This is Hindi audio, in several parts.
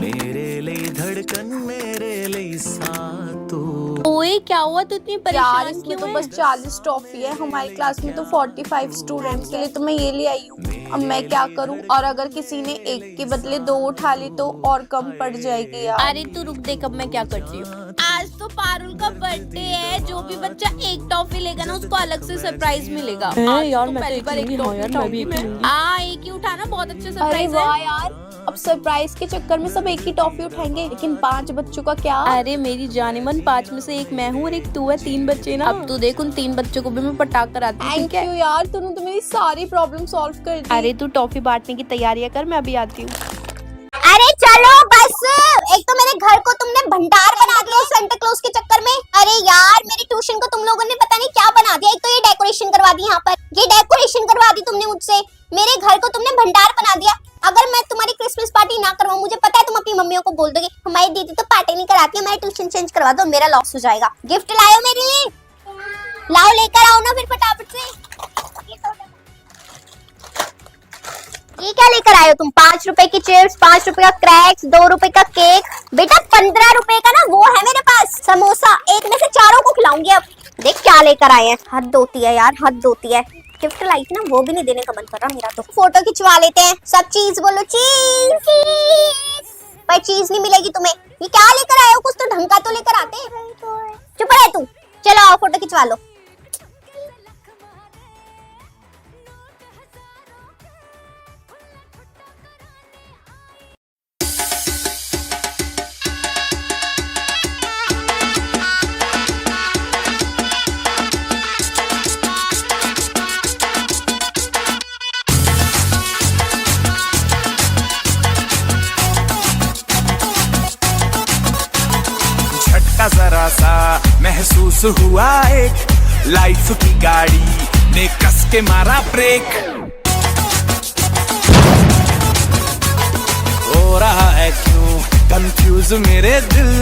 मेरे लिए धड़कन मेरे लिए साथ ओए क्या हुआ, तू इतनी यार परेशान इसमें क्यों तो है? बस 40 टॉफी है, हमारी क्लास में तो 45 स्टूडेंट्स के लिए तो मैं ये ले आई हूँ। अब मैं क्या करूँ, और अगर किसी ने एक के बदले 2 उठा ली तो और कम पड़ जाएगी यार। अरे तू रुक, देख अब मैं क्या करती हूँ। आज तो पारुल का बर्थडे है, जो भी बच्चा एक टॉफी लेगा ना उसको अलग से सरप्राइज मिलेगा। आज यार तो मैं पहली बार एक टॉफी उठाऊंगी मैं। एक ही उठाना, बहुत अच्छे अरे सरप्राइज वाह है। यार, अब सरप्राइज के चक्कर में सब एक ही टॉफी उठाएंगे, लेकिन 5 बच्चों का क्या? अरे मेरी जाने मन, 5 में से एक मैं हूँ और एक तू है, 3 बच्चे ना। अब तू देख उन 3 बच्चों को भी मैं पटाख कर आती हूँ, ठीक थैंक यू है? यार, तूने तो मेरी सारी प्रॉब्लम सॉल्व कर दी। अरे तू टॉफी बांटने की तैयारियां कर, मैं अभी आती हूँ। अरे चलो बस, एक तो मेरे घर को तुमने भंडार बना दिया सेंटा क्लॉज के चक्कर में। अरे यार मेरी ट्यूशन को तुम लोगों ने पता नहीं क्या बना दिया। एक तो ये डेकोरेशन करवा दी, यहाँ पर ये डेकोरेशन करवा दी तुमने मुझसे। मेरे घर को तुमने भंडार बना दिया। अगर मैं तुम्हारी क्रिसमस पार्टी ना करवाऊं, मुझे पता है तुम अपनी मम्मियों को बोल दोगे हमारी दीदी तो पार्टी नहीं कराती, हमारी ट्यूशन चेंज करवा दो, मेरा लॉस हो जाएगा। गिफ्ट लाओ मेरे लिए, लाओ लेकर आओ ना फिर फटाफट से। ये क्या लेकर आए हो तुम? 5 रुपए की चिप्स, 5 रुपए का क्रैक्स, 2 रुपए का केक। बेटा 15 रुपए का ना वो है मेरे पास समोसा, एक में से चारों को खिलाऊंगी। अब देख क्या लेकर आए हैं। हद होती है यार, हद होती है। गिफ्ट लाई थी ना, वो भी नहीं देने का मन कर रहा मेरा तो। फोटो खिंचवा लेते हैं, सब चीज बोलो चीज। पर चीज नहीं मिलेगी तुम्हें। ये क्या लेकर आए हो? कुछ तो ढंग का तो लेकर आते। चुप रहे तू, चलो आओ फोटो खिंचवा लो। झटका जरा सा महसूस हुआ, एक लाइफ की गाड़ी ने कस के मारा ब्रेक। हो रहा है क्यों कंफ्यूज मेरे दिल,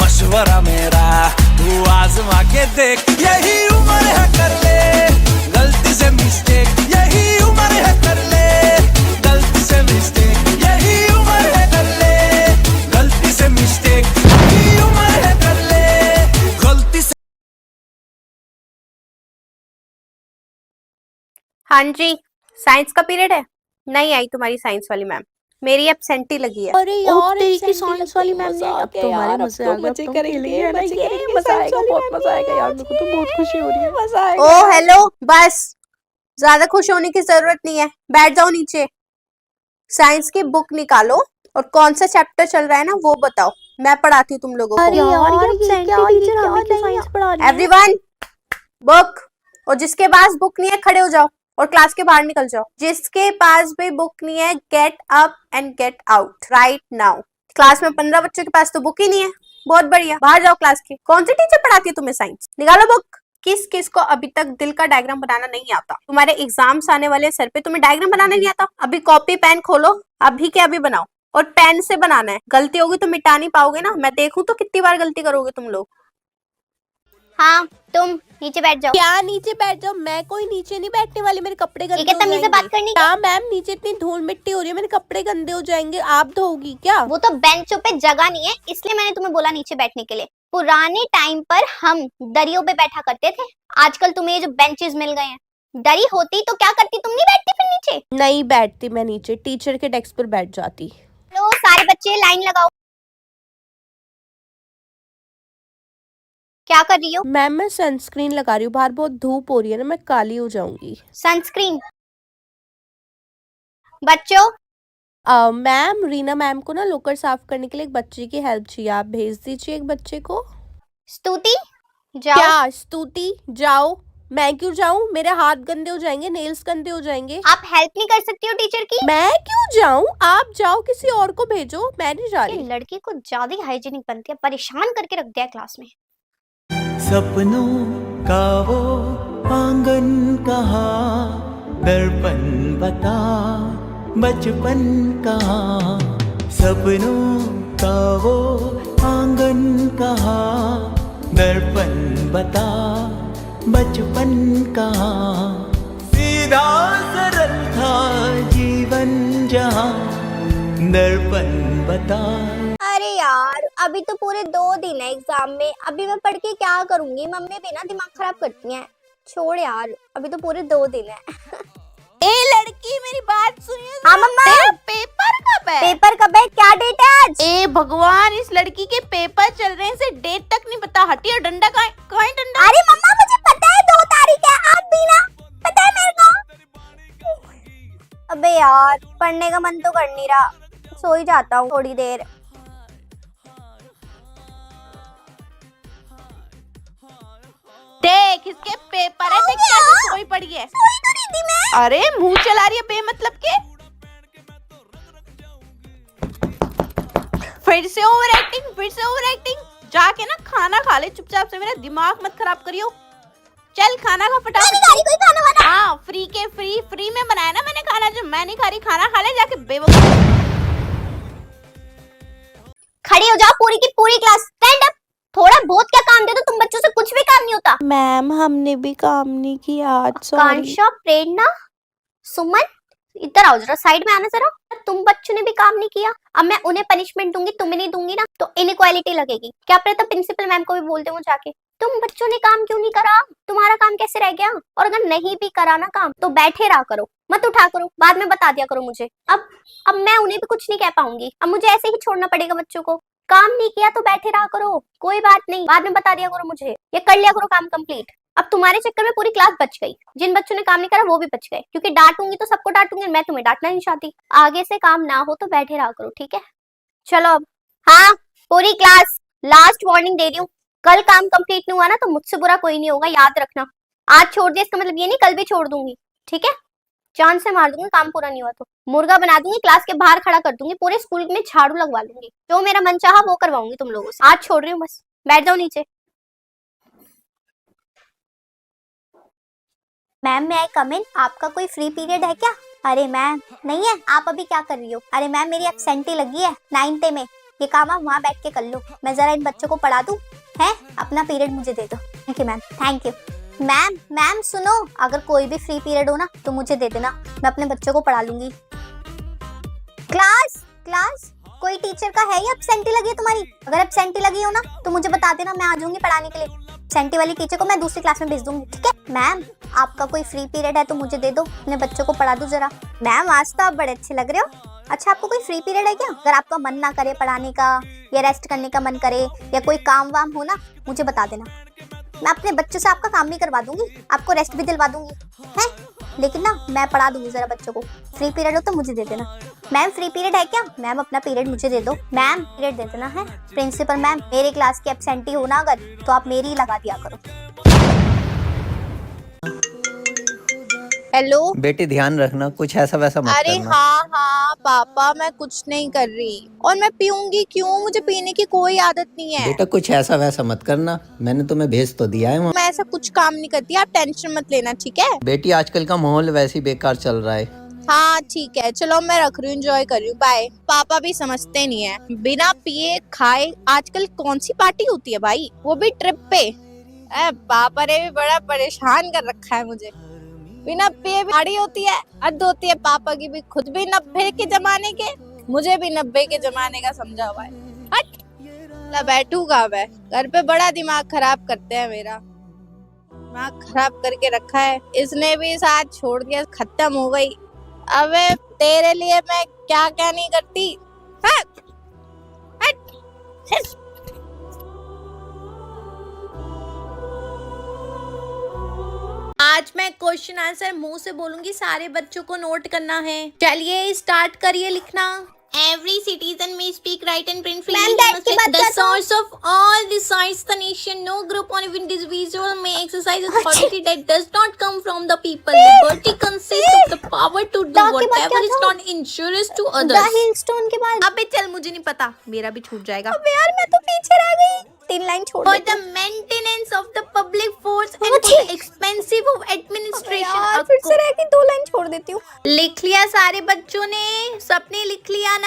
मशवरा मेरा तू आजमा के देख। यही उम्र है कर ले गलती से मिस्टेक, यही उम्र है कर ले गलती से मिस्टेक, यही उम्र है कर ले गलती से मिस्टेक, यही उम्र है कर ले गलती से। हाँ जी, साइंस का पीरियड है। नहीं आई तुम्हारी साइंस वाली मैम, मेरी एब्सेंटी लगी है। अरे यार तेरी की absent साइंस वाली मैम ने अब तो हमारे मजे आ गए, अब तो खेलेंगे है ना, ये मजा आएगा, बहुत मजा आएगा यार, मेरे को तो बहुत खुशी हो रही है, मजा आएगा। ओ हेलो, बस ज्यादा खुश होने की जरूरत नहीं है, बैठ जाओ नीचे। साइंस की बुक निकालो और कौन सा चैप्टर चल रहा है ना वो बताओ, मैं पढ़ाती हूँ तुम लोगों अरे को। यार ये क्या टीचर हमें क्या साइंस पढ़ा रही है? एवरीवन बुक, और जिसके पास बुक नहीं है खड़े हो जाओ और क्लास के बाहर निकल जाओ। जिसके पास भी बुक नहीं है get up and get out right now. Class में 15 बच्चों के पास तो बुक ही नहीं है। बहुत बढ़िया, बाहर जाओ क्लास के। कौन सी टीचर पढ़ाती है तुम्हें साइंस? निकालो बुक। किस किस को अभी तक दिल का डायग्राम बनाना नहीं आता? तुम्हारे एग्जाम्स आने वाले सर पे, तुम्हें डायग्राम बनाना नहीं आता? अभी कॉपी पेन खोलो, अभी के अभी बनाओ, और पेन से बनाना है। गलती होगी तो मिटा नहीं पाओगे ना, मैं देखूं तो कितनी बार गलती करोगे तुम लोग। हाँ तुम नीचे बैठ जाओ। क्या नीचे बैठ जाओ? मैं कोई नीचे नहीं बैठने वाली, मेरे कपड़े गंदे ठीक है, हो तमीज से जाएंगे। बात करनी। क्या मैम, नीचे इतनी धूल मिट्टी हो रही है, मेरे कपड़े गंदे हो जाएंगे, आप धोगी क्या? वो तो बेंचों पे जगह नहीं है, इसलिए मैंने तुम्हें बोला नीचे बैठने के लिए। पुराने टाइम पर हम दरियों पे बैठा करते थे, आजकल तुम्हें ये जो बेंचेस मिल गए हैं। दरी होती तो क्या करती, तुम नहीं बैठती फिर नीचे? नहीं बैठती मैं नीचे, टीचर के डेस्क पर बैठ जाती। लो सारे बच्चे लाइन लगाओ। क्या कर रही हो? मैम मैं सनस्क्रीन लगा रही हूँ, बाहर बहुत धूप हो रही है ना, मैं काली हो जाऊंगी। सनस्क्रीन। बच्चों मैम रीना मैम को ना लोकर साफ करने के लिए एक बच्चे की हेल्प चाहिए, आप भेज दीजिए एक बच्चे को। स्तुति जाओ। क्या स्तुति जाओ? मैं क्यों जाऊं? मेरे हाथ गंदे हो जाएंगे, नेल्स गंदे हो जाएंगे। आप हेल्प नहीं कर सकती हो टीचर की? मैं क्यों जाऊं? आप जाओ, किसी और को भेजो, मैं नहीं जा ये रही। लड़की को ज्यादा ही हाइजीनिक बनती है, परेशान करके रख दिया है क्लास में। सपनों का वो आंगन कहाँ, दर्पण बता बचपन कहाँ। सपनों का वो आंगन कहाँ, दर्पण बता बचपन कहाँ। सीधा सरल था जीवन जहाँ, दर्पण बता। अरे यार अभी तो पूरे 2 दिन है एग्जाम में, अभी मैं पढ़ के क्या करूंगी? मम्मी भी ना दिमाग खराब करती हैं। छोड़ यार, अभी तो पूरे 2 दिन है। ए लड़की मेरी बात सुनिए। हाँ मम्मा। तेरा पेपर कब है? पेपर कब है? क्या डेट है आज? ए भगवान, इस लड़की के पेपर चल रहे हैं, इसे डेट तक नहीं पता। हटियो, डंडा कहाँ है डंडा? अरे मम्मा मुझे पता है 2 तारीख है, आप भी ना, पता है मेरे को। अबे यार पढ़ने का मन तो कर नहीं रहा, सो ही जाता हूँ थोड़ी देर। देख इसके पेपर है, देख कैसे सोई पड़ी है। सोई तो नहीं थी मैं। अरे मुंह चला रही है बेमतलब के। फिर से ओवर एक्टिंग। जाके ना खाना खा ले चुपचाप से, मेरा दिमाग मत खराब करियो। चल खाना खा फटाफट। नहीं खा रही कोई खाना वाना। हाँ फ्री में बनाया ना मैंने खाना, जो मैं नहीं खा रही खाना खा ले जाके बेवकूफ। खड़ी हो जाओ पूरी की पूरी क्लास, स्टैंड अप। थोड़ा बहुत क्या काम दे दो, तुम बच्चों से कुछ भी काम नहीं होता। मैम हमने भी काम नहीं किया आज, सॉरी। कांशा, प्रेरणा, सुमन, इधर आओ जरा, साइड में आना जरा। तुम बच्चों ने भी काम नहीं किया, अब मैं उन्हें पनिशमेंट दूंगी, तुम्हें नहीं दूंगी ना, तो इनइक्वालिटी लगेगी। क्या पता प्रिंसिपल मैम को भी बोल दे वो जाके, तुम बच्चों ने काम क्यों नहीं करा, तुम्हारा काम कैसे रह गया? और अगर नहीं भी करा ना काम तो बैठे रहा करो, मत उठा करो, बाद में बता दिया करो मुझे। अब मैं उन्हें भी कुछ नहीं कह पाऊंगी, अब मुझे ऐसे ही छोड़ना पड़ेगा बच्चों को। काम नहीं किया तो बैठे रहा करो, कोई बात नहीं, बाद में बता दिया करो मुझे, ये कर लिया करो काम कंप्लीट। अब तुम्हारे चक्कर में पूरी क्लास बच गई, जिन बच्चों ने काम नहीं करा वो भी बच गए, क्योंकि डांटूंगी तो सबको डांटूंगी, मैं तुम्हें डांटना नहीं चाहती। आगे से काम ना हो तो बैठे रहा करो, ठीक है? चलो अब। हाँ पूरी क्लास, लास्ट वार्निंग दे रही हूँ, कल काम कंप्लीट नहीं हुआ ना तो मुझसे बुरा कोई नहीं होगा, याद रखना। आज छोड़ दिया इसका मतलब ये नहीं कल भी छोड़ दूंगी, ठीक है? जान से मार दूंगी काम पूरा नहीं हुआ तो, मुर्गा बना दूंगी, क्लास के बाहर खड़ा कर दूंगी, पूरे स्कूल में झाड़ू लगवा लूंगी, जो मेरा मन चाहा वो करवाऊंगी तुम लोगों से। आज छोड़ रही हूँ बस, बैठ जाओ नीचे। मैम मैं आई कम इन, आपका कोई फ्री पीरियड है क्या? अरे मैम नहीं है, आप अभी क्या कर रही हो? अरे मैम मेरी एब्सेंटी लगी है 9th में, ये काम आप वहाँ बैठ के कर लो, मैं जरा इन बच्चों को पढ़ा दूं। है अपना पीरियड मुझे दे दो। Thank you ma'am, thank you. Ma'am सुनो, अगर कोई भी फ्री पीरियड हो ना तो मुझे दे देना, मैं अपने बच्चों को पढ़ा लूंगी। क्लास कोई टीचर का है या एब्सेंटी लगी है तुम्हारी? अगर एब्सेंटी लगी हो ना तो मुझे बता देना, मैं आ जाऊंगी पढ़ाने के लिए। एब्सेंटी वाली टीचर को मैं दूसरी क्लास में भेज दूंगी, ठीक है? मैम आपका कोई फ्री पीरियड है तो मुझे दे दो, अपने बच्चों को पढ़ा दो जरा। मैम आज तो आप बड़े अच्छे लग रहे हो। अच्छा आपको कोई फ्री पीरियड है क्या? अगर आपका मन ना करे पढ़ाने का या रेस्ट करने का मन करे या कोई काम वाम हो ना मुझे बता देना, मैं अपने बच्चों से आपका काम भी करवा दूंगी, आपको रेस्ट भी दिलवा दूंगी, है? लेकिन ना मैं पढ़ा दूंगी जरा बच्चों को। फ्री पीरियड हो तो मुझे दे देना। मैम फ्री पीरियड है क्या? मैम अपना पीरियड मुझे दे दो। मैम पीरियड दे देना है। प्रिंसिपल मैम मेरी क्लास की एब्सेंटी हो ना अगर तो आप मेरी ही लगा दिया करो। हेलो बेटी ध्यान रखना, कुछ ऐसा वैसा मत अरे करना। हाँ पापा मैं कुछ नहीं कर रही, और मैं पीऊंगी क्यों? मुझे पीने की कोई आदत नहीं है। बेटा कुछ ऐसा वैसा मत करना, मैंने तुम्हें भेज तो दिया है वहाँ। मैं ऐसा कुछ काम नहीं करती, आप टेंशन मत लेना, ठीक है? बेटी आजकल का माहौल वैसे ही बेकार चल रहा है। हाँ ठीक है, चलो मैं रख रही हूँ, एंजॉय कर रही हूँ, बाय। पापा भी समझते नहीं है, बिना पिए खाए आजकल कौन सी पार्टी होती है भाई, वो भी ट्रिप पे। पापा ने भी बड़ा परेशान कर रखा है मुझे, बिना पिए भी पार्टी होती है, हद होती है। पापा की भी, खुद भी 90 के जमाने के, मुझे भी 90 के जमाने का समझा हुआ है। हट बैठूंगा मैं, घर पे बड़ा दिमाग खराब करते हैं, मेरा दिमाग खराब करके रखा है। इसने भी साथ छोड़ दिया, खत्म हो गई। अबे तेरे लिए मैं क्या क्या नहीं करती। हट हट। आज मैं क्वेश्चन आंसर मुंह से बोलूंगी, सारे बच्चों को नोट करना है। चलिए स्टार्ट करिए लिखना। Every citizen may speak, write and print freely. The source of all besides the nation, no group or individual may exercise authority that does not come from the people. Liberty consists of the power to do whatever is not injurious to others. The Hillstone के बाद अबे चल, मुझे नहीं पता, मेरा भी छूट जाएगा। अबे यार मैं तो पीछे रह गई, 3 लाइन छोड़ दे। For the maintenance of the public force and for the expensive of administration. यार फिर से रह गई, 2 लाइन छोड़ देती हूँ। लिख लिया सारे बच्चों ने? सबने लिख लिया ना?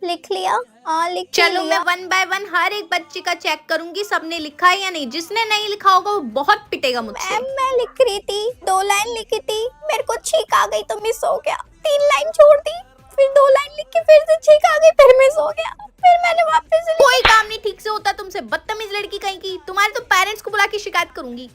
लिख लिया? हाँ लिख लिया। चलो मैं 1 by 1 हर एक बच्चे का चेक करूंगी, सबने लिखा है या नहीं। जिसने नहीं लिखा होगा वो बहुत पिटेगा मुझसे। मैं लिख रही थी, 2 लाइन लिखी थी, मेरे को छींक आ गई तो मिस हो गया, 3 लाइन छोड़ दी। फिर 2 लाइन लिख के फिर से छींक आ गई, फिर मिस हो गया, फिर मैंने वापस से कोई काम नहीं ठीक से होता तुमसे, बदतमीज लड़की कहीं की। तुम्हारे तो पेरेंट्स को बुला के शिकायत करूंगी।